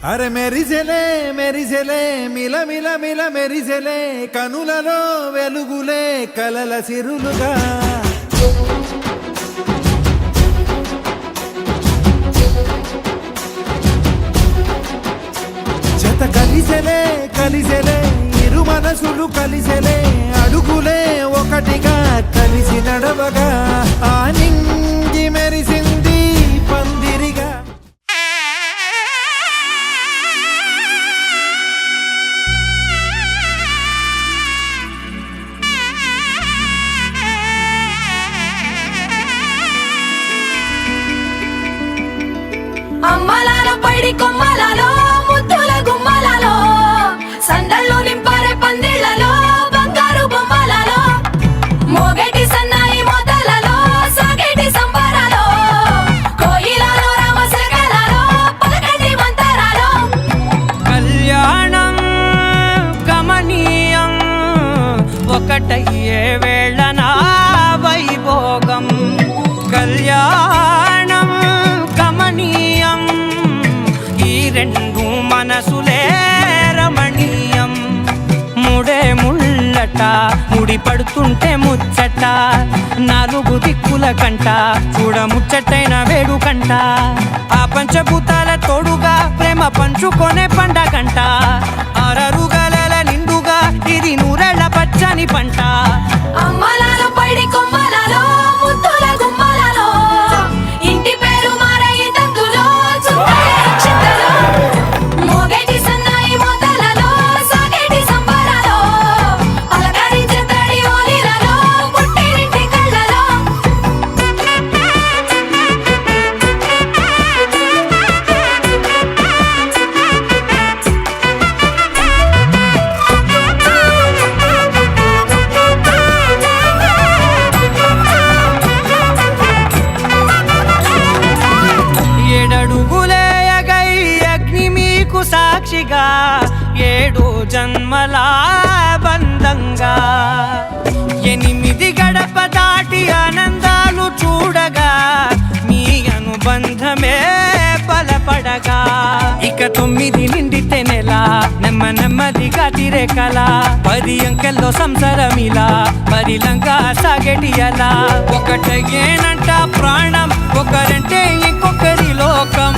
అరే మెరిసెలే మెరిసెలే మిల మిల మిల మెరిసెలే కనులలో వెలుగులే కలల సిరులుగా జత కలిసెలే కలిసెలే ఇరు మనసులు కలిసెలే అడుగులే ఒకటిగా కలిసి నడవగా ఆ నింగి మెరిసింది పందిరిగా. అమ్మలాలో పైడి కొమ్మలలో ముద్దుల గుమ్మలలో సందళ్ళు నింపారే పందిళ్లలో బంగారు బొమ్మలలో మోగేటి సన్నాయి మోతలలో సాగేటి సంబరాలో కోయిలలో రామశకలలో పలకటి మంతరాలో కళ్యాణం గమనీయం ఒకటయ్యే వేళనా వైభోగం కళ్యాణం గమనీయం ఈ రెండు మనసులే రమణీయం ముడే ముళ్ళట ముడి పడుతుంటే ముచ్చట నాలుగు దిక్కుల కంట చూడ ముచ్చటైన వేడుకంట ఆ పంచభూతాల తోడుగా ప్రేమ పంచుకొనే పండగంట అరరుగల నిండుగా ఇది నూరెళ్ళ పచ్చని పంట. అమ్మలాలో పైడి కొమ్మలలో ముద్దుల గుమ్మలలో ఇంటి పేరు మారయి తందులో చుట్టాలే అక్షంతలో మోగేటి సన్నాయి మోతలలో సాగేటి సంబరాలో పలకరించే తడి ఓలిలలో పుట్టినింటి కళ్ళలో ఏడడుగులేయగై అగ్ని మీకు సాక్షిగా ఏడు జన్మల బంధంగా ఎనిమిది గడప దాటి ఆనందాలు చూడగా మీ అనుబంధమే బలపడగా ఇక 9 నిండితే నెల నెమ్మదిగా తిరే కల 10 అంకెల్లో సంసారమిలా పరిలంగా సాగేటి అలా ఒకటేనంట ప్రాణం ఒకరంటే ఇంకొకరి లోకం